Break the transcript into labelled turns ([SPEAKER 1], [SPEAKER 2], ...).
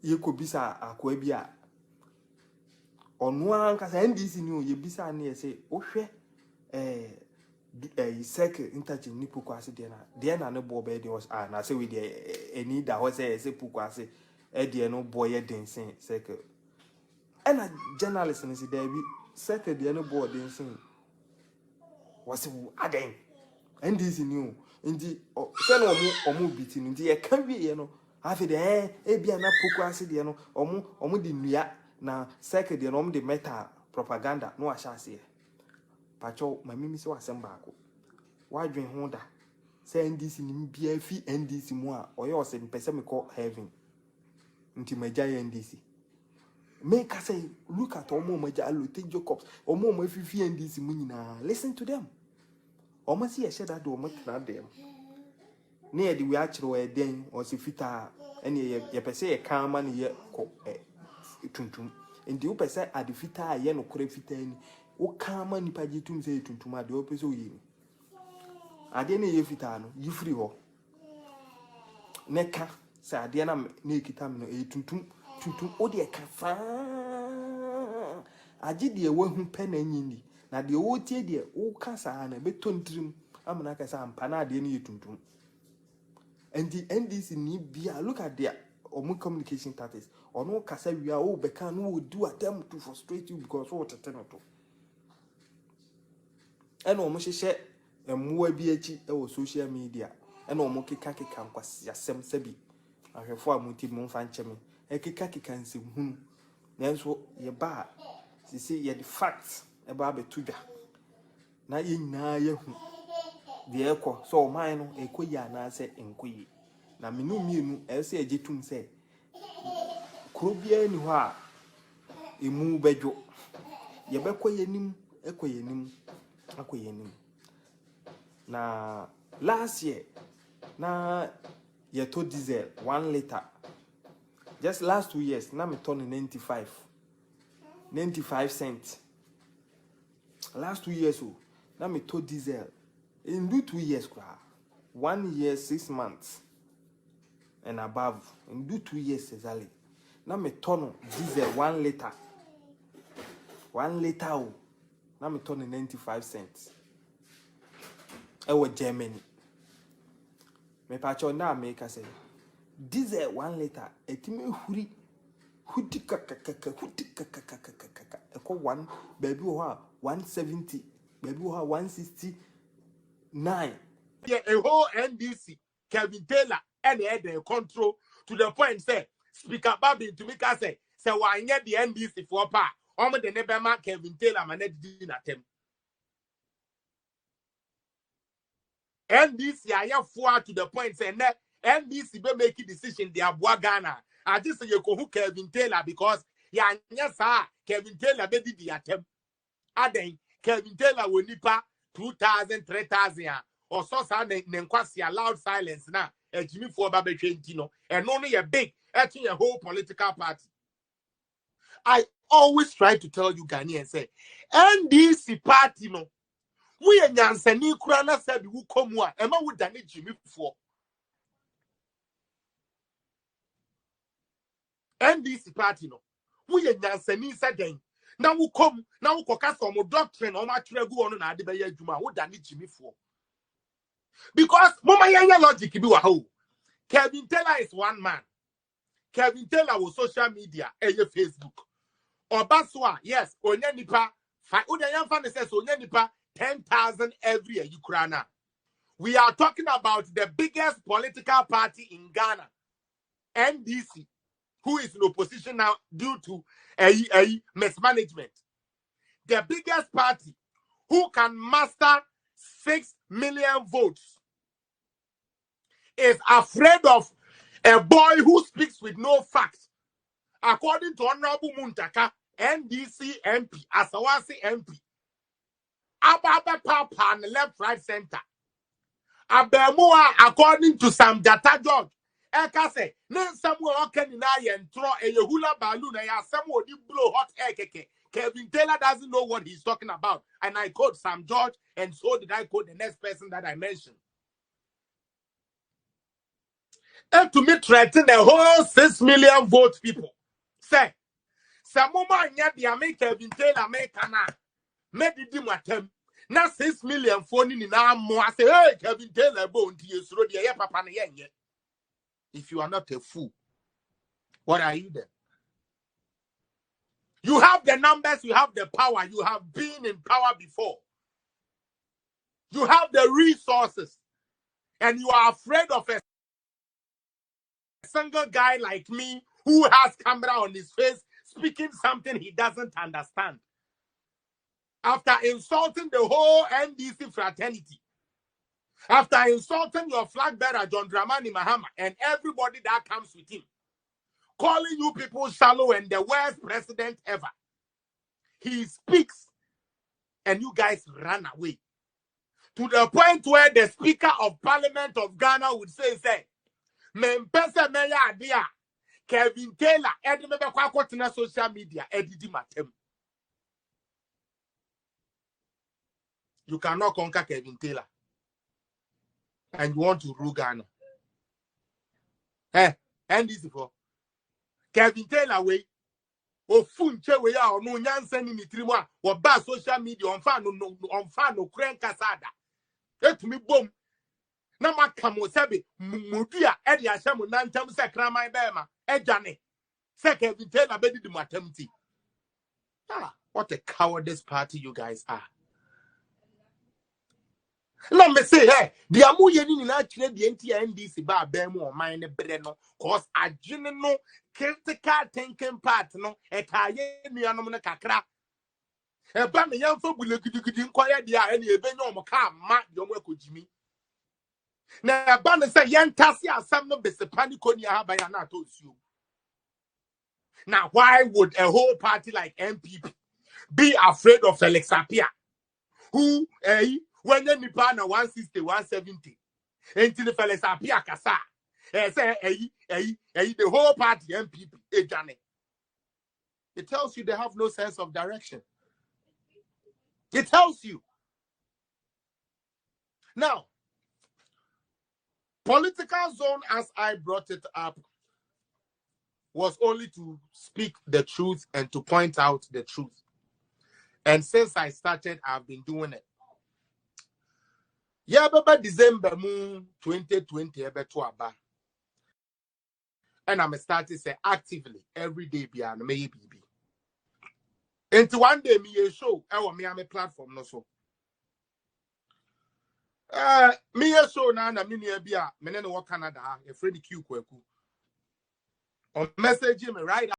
[SPEAKER 1] ye ko bisa akwa bia onu an kasa NDC ni o ye bisa na ye say ohwe circle interchange ni Pukwase de na ne bo be de was na say we de any da ho say Pukwase de no boy dancing circle and a journalist ni say there be circle de no boy dancing was again NDC ni o ndi say no omo biti ni ndi e kan wi ye no afi de bia na Pukwase de no omo de nua na circle de no omo de meta propaganda no ahya ase pacho mamimi se wasem baako wadwen ho da say NDC ni bia fi NDC mu a oye ose mpese me call heaven nti magya NDC make us say look at omo magya Alote Jacobs omo mafifi NDC mu nyina listen to them omo si ye sheda do omo tena dem ne ye de wi akire we den o se fita ene ye pese ye kan ma ne ye ko tuntum ndi wo pese ade fita ye no kore fita ni wo kan ma nipa jitum se tuntum ade wo pese o yi ade ne ye fita no yifri ho neka sa ade na ne kita me no tuntum o de ka fa age de wo hu pe na nyini na de wo tie de wo ka sa na be tontrim amana ka sa ampa na ade ne ye tuntum and the NDC ni bia look at their communication tactics ono kasa wi a o be kan no do attempt to frustrate you because what tetenato eno mo hyehyɛ emmoa bi achi e social media eno mo keka nkwasi asem sabi ahwefo a muti mo mfa nkyeme e keka nsem hunu nanso ye ba sisi ye the facts e ba betudwa na ye nyina ye hu de ekɔ so man no ekoyi anase enkoyi na menu mienu e se agetum se krobia ni ho a emu bedwo ye bekɔ yenim akoyenim na last year na ye to diesel 1 liter just last 2 years na me turn 95 cents last 2 years o na me to diesel in 2 years 1 year 6 months and above in 2 years exactly na me turn diesel 1 liter o na me turn 95 cents ewo Germany me pacho na America say diesel 1 liter etime huri hudikakakaka eko 1 baby ho 170 baby ho 169
[SPEAKER 2] a whole NDC Kevin Taylor and the control to the point say Speaker Babin to make us say why get the NDC for pa omo the nebema Kevin Taylor manage din atem NDC aya for to the point say NDC be make decision the abua Ghana I just say you ko Kevin Taylor because ya nya sa Kevin Taylor be di atem aden Kevin Taylor wo nipa 2,000 3,000 or so sa nenkwasi allowed silence na ejimi for ba betwenti no and no ye big etching a whole political party. I always try to tell you Ghanaians say NDC party no we nyansani kura na sabi wo komu a ema wo dane jimi for NDC party no we nyansani saden na wo kom na wo koka so mo doctrine o ma twere gu ono na ade be ya adwuma wo dane jimi for because mama yanya logic bi wa ho Kevin Taylor is one man. Kevin Taylor was social media and Facebook. Obaswa, yes, onye nipa. Udayan fan says onye nipa 10,000 every year. Ukraine. We are talking about the biggest political party in Ghana, NDC, who is in opposition now due to a mismanagement. The biggest party who can master 6 million votes is afraid of a boy who speaks with no facts. According to Honorable Muntaka, NDC MP, Asawasi MP, Ababa Papa and left, right, center. Abemua, according to Sam Jata George, Ekase, Nen Samuel Okenina and throw a Yehula balloon, and Samuel blow hot air keke. Kevin Taylor doesn't know what he's talking about. And I quote Sam George, and so did I quote the next person that I mentioned. And to me threaten the whole 6 million vote people. Say, some woman yet the American Taylor American made it matem. Now 6 million phone in our more. I say, hey, Kevin Taylor bone to you, so the papa. If you are not a fool, what are you then? You have the numbers, you have the power, you have been in power before. You have the resources, and you are afraid of a single guy like me who has camera on his face speaking something he doesn't understand. After insulting the whole NDC fraternity, after insulting your flag bearer, John Dramani Mahama, and everybody that comes with him, calling you people shallow and the worst president ever, he speaks and you guys run away. To the point where the Speaker of Parliament of Ghana would say, Mempesa meya adia, Kevin Taylor, Edmebe Kwakotina social media, Edidi Matem. You cannot conquer Kevin Taylor. And you want to rule Ghana. And this for Kevin Taylor way. O funche we ya no nyansa ni mitirimu a wo ba social media on fa no kren kasada. Etumi bom. Na maka mo sebe mudua e de ahye mo nantam se kraman be ma ejane. Se Kevin Taylor be di matam ti. Ah, what a cowardice party you guys are. No me say hey, the amu ye ni na kire the NDC ba ben mu o man ne bre no cause agene no critical thinking part no e ka ye nuanom ne kakra e ba me yamfa bulegidugidi nkoya dia e na ebenya o mo ka ma de o mo akojimi na ba ne say yentase asam no besepa ni koni ahaba ya na atonsuo. Now why would a whole party like MPP be afraid of Felix Apia, who when the nipa na 160 170 until the Felix Apia kasa say the whole party MPP ejane. It tells you they have no sense of direction. It tells you. Now, political zone, as I brought it up, was only to speak the truth and to point out the truth. And since I started, I've been doing it. Yeah, but December 2020, and I'm starting to say actively every day beyond maybe. Into one day me a show, me a platform no so. Me a show na me ni bia me ne wo Canada a Freddy Q kwaku. On message me right